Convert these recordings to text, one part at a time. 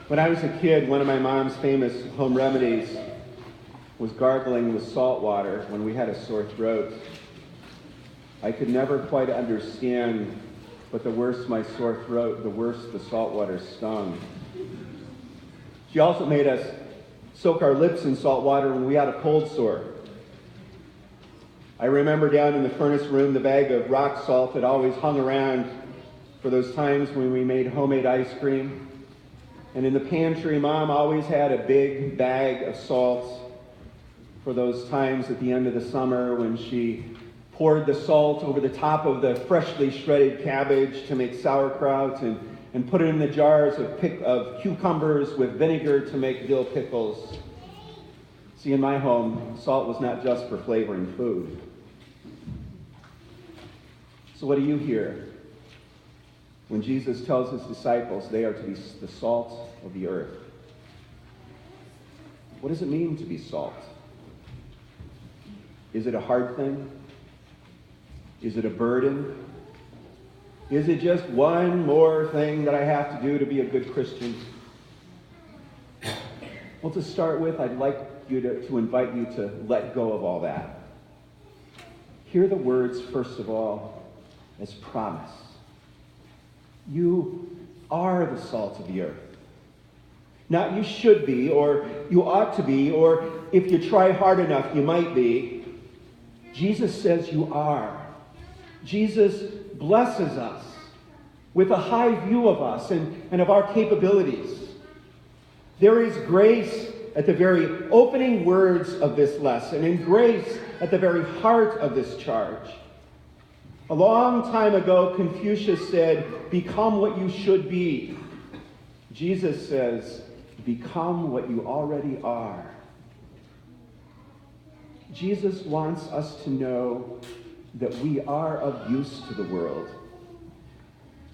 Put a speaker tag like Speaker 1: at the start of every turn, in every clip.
Speaker 1: When I was a kid, one of my mom's famous home remedies was gargling with salt water when we had a sore throat. I could never quite understand, but the worse my sore throat, the worse the salt water stung. She also made us soak our lips in salt water when we had a cold sore. I remember down in the furnace room, the bag of rock salt that always hung around for those times when we made homemade ice cream. And in the pantry, Mom always had a big bag of salt for those times at the end of the summer when she poured the salt over the top of the freshly shredded cabbage to make sauerkraut and put it in the jars of cucumbers with vinegar to make dill pickles. See, in my home, salt was not just for flavoring food. So what do you hear when Jesus tells his disciples they are to be the salt of the earth? What does it mean to be salt? Is it a hard thing? Is it a burden? Is it just one more thing that I have to do to be a good Christian? Well, to start with, I'd like to invite you to let go of all that. Hear the words, first of all, as promise. You are the salt of the earth. Not you should be, or you ought to be, or if you try hard enough, you might be. Jesus says you are. Jesus blesses us with a high view of us and of our capabilities. There is grace at the very opening words of this lesson, and grace at the very heart of this charge. A long time ago, Confucius said, "Become what you should be." Jesus says, "Become what you already are." Jesus wants us to know that we are of use to the world.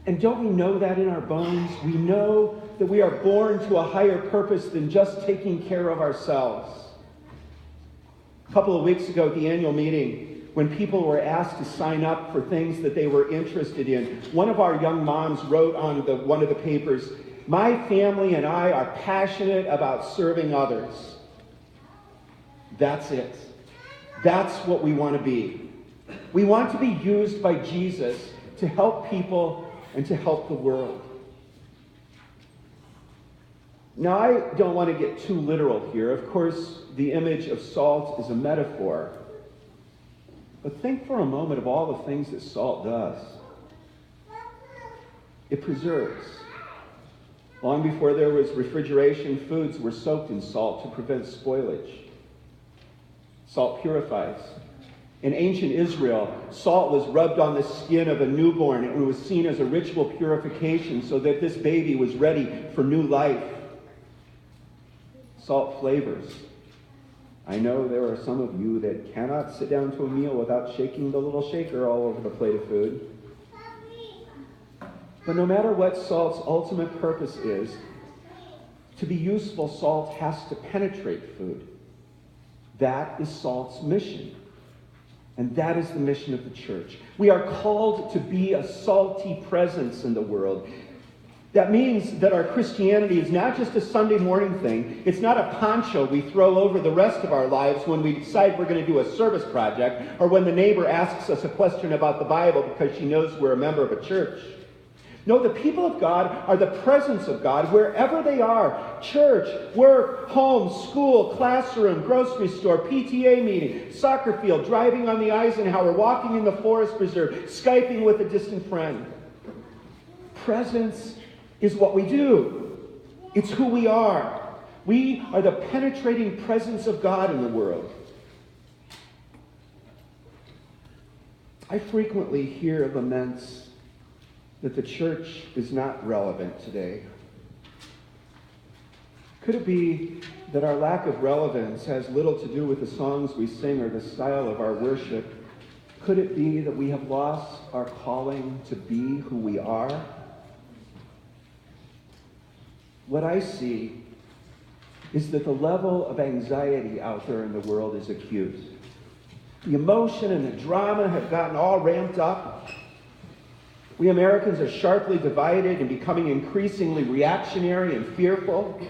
Speaker 1: And don't we know that in our bones? We know that we are born to a higher purpose than just taking care of ourselves. A couple of weeks ago at the annual meeting, when people were asked to sign up for things that they were interested in, one of our young moms wrote on one of the papers, "My family and I are passionate about serving others." That's it. That's what we want to be. We want to be used by Jesus to help people and to help the world. Now, I don't want to get too literal here. Of course, the image of salt is a metaphor. But think for a moment of all the things that salt does. It preserves. Long before there was refrigeration, foods were soaked in salt to prevent spoilage. Salt purifies. In ancient Israel, salt was rubbed on the skin of a newborn. It was seen as a ritual purification so that this baby was ready for new life. Salt flavors. I know there are some of you that cannot sit down to a meal without shaking the little shaker all over the plate of food. But no matter what salt's ultimate purpose is, to be useful, salt has to penetrate food. That is salt's mission. And that is the mission of the church. We are called to be a salty presence in the world. That means that our Christianity is not just a Sunday morning thing. It's not a poncho we throw over the rest of our lives when we decide we're going to do a service project, or when the neighbor asks us a question about the Bible because she knows we're a member of a church. No, the people of God are the presence of God wherever they are. Church, work, home, school, classroom, grocery store, PTA meeting, soccer field, driving on the Eisenhower, walking in the forest preserve, Skyping with a distant friend. Presence is what we do. It's who we are. We are the penetrating presence of God in the world. I frequently hear laments that the church is not relevant today. Could it be that our lack of relevance has little to do with the songs we sing or the style of our worship? Could it be that we have lost our calling to be who we are? What I see is that the level of anxiety out there in the world is acute. The emotion and the drama have gotten all ramped up. We Americans are sharply divided and becoming increasingly reactionary and fearful.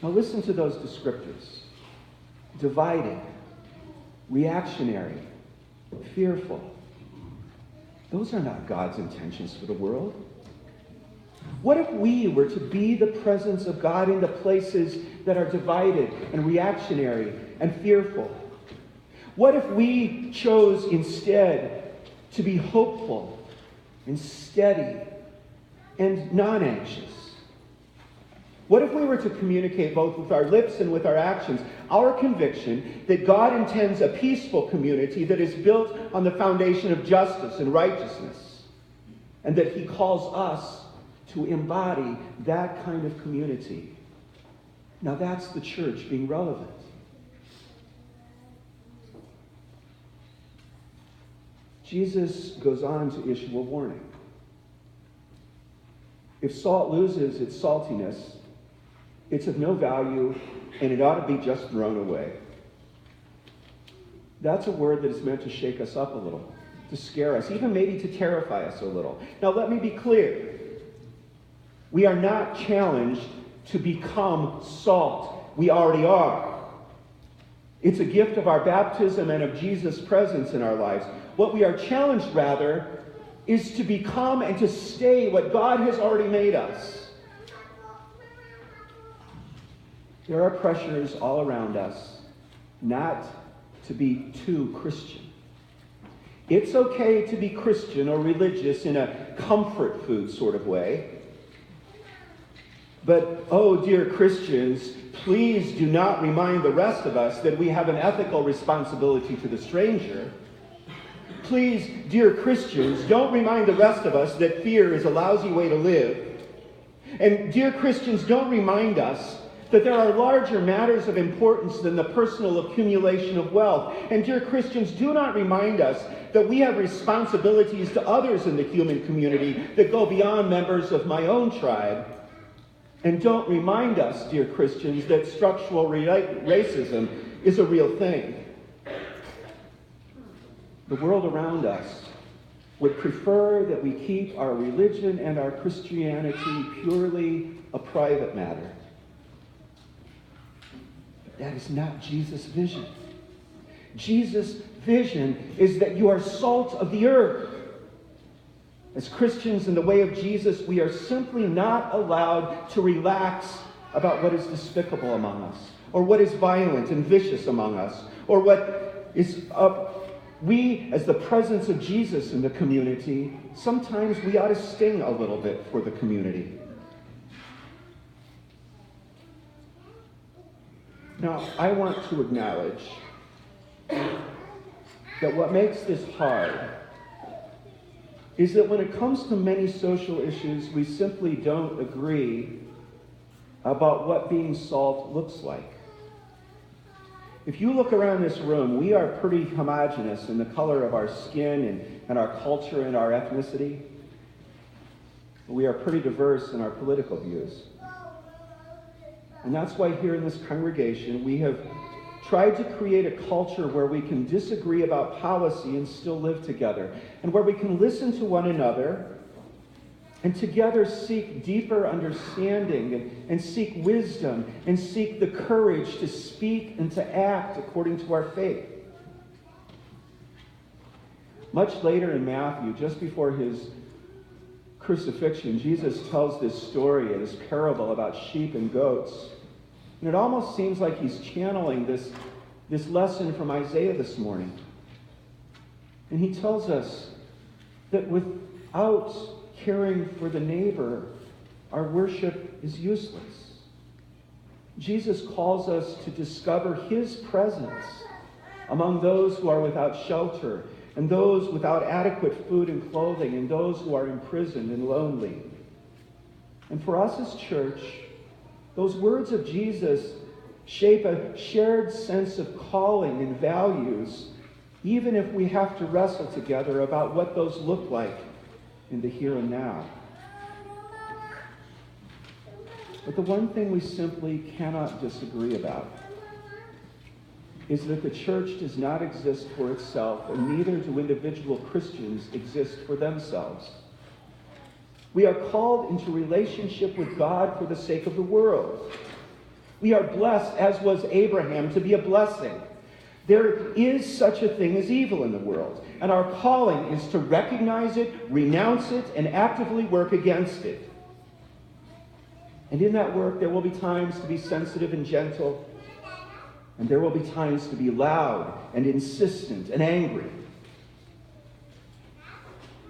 Speaker 1: Now listen to those descriptors. Divided, reactionary, fearful. Those are not God's intentions for the world. What if we were to be the presence of God in the places that are divided and reactionary and fearful? What if we chose instead to be hopeful and steady and non-anxious? What if we were to communicate both with our lips and with our actions our conviction that God intends a peaceful community that is built on the foundation of justice and righteousness, and that he calls us to embody that kind of community? Now that's the church being relevant. Jesus goes on to issue a warning. If salt loses its saltiness, it's of no value, and it ought to be just thrown away. That's a word that is meant to shake us up a little, to scare us, even maybe to terrify us a little. Now let me be clear. We are not challenged to become salt. We already are. It's a gift of our baptism and of Jesus' presence in our lives. What we are challenged, rather, is to become and to stay what God has already made us. There are pressures all around us not to be too Christian. It's okay to be Christian or religious in a comfort food sort of way. But, oh, dear Christians, please do not remind the rest of us that we have an ethical responsibility to the stranger. Please, dear Christians, don't remind the rest of us that fear is a lousy way to live. And, dear Christians, don't remind us that there are larger matters of importance than the personal accumulation of wealth. And dear Christians, do not remind us that we have responsibilities to others in the human community that go beyond members of my own tribe. And don't remind us, dear Christians, that structural racism is a real thing. The world around us would prefer that we keep our religion and our Christianity purely a private matter. That is not Jesus' vision. Jesus' vision is that you are salt of the earth. As Christians in the way of Jesus, we are simply not allowed to relax about what is despicable among us, or what is violent and vicious among us, or what is we, as the presence of Jesus in the community, sometimes we ought to sting a little bit for the community. Now, I want to acknowledge that what makes this hard is that when it comes to many social issues, we simply don't agree about what being salt looks like. If you look around this room, we are pretty homogeneous in the color of our skin and our culture and our ethnicity. We are pretty diverse in our political views. And that's why here in this congregation, we have tried to create a culture where we can disagree about policy and still live together, and where we can listen to one another and together seek deeper understanding and seek wisdom and seek the courage to speak and to act according to our faith. Much later in Matthew, just before his crucifixion, Jesus tells this story, this parable about sheep and goats. And it almost seems like he's channeling this lesson from Isaiah this morning. And he tells us that without caring for the neighbor, our worship is useless. Jesus calls us to discover his presence among those who are without shelter, and those without adequate food and clothing, and those who are imprisoned and lonely. And for us as church, those words of Jesus shape a shared sense of calling and values, even if we have to wrestle together about what those look like in the here and now. But the one thing we simply cannot disagree about is that the church does not exist for itself, and neither do individual Christians exist for themselves. We are called into relationship with God for the sake of the world. We are blessed, as was Abraham, to be a blessing. There is such a thing as evil in the world, and our calling is to recognize it, renounce it, and actively work against it. And in that work, there will be times to be sensitive and gentle, and there will be times to be loud and insistent and angry.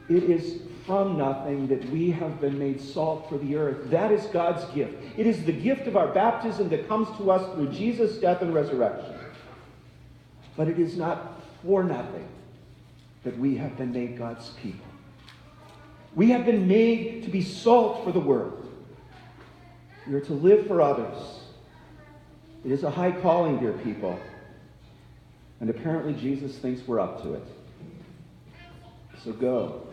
Speaker 1: It is from nothing that we have been made salt for the earth. That is God's gift. It is the gift of our baptism that comes to us through Jesus' death and resurrection. But it is not for nothing that we have been made God's people. We have been made to be salt for the world. We are to live for others. It is a high calling, dear people. And apparently Jesus thinks we're up to it. So go.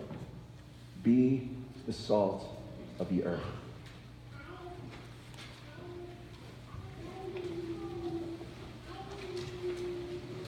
Speaker 1: Be the salt of the earth.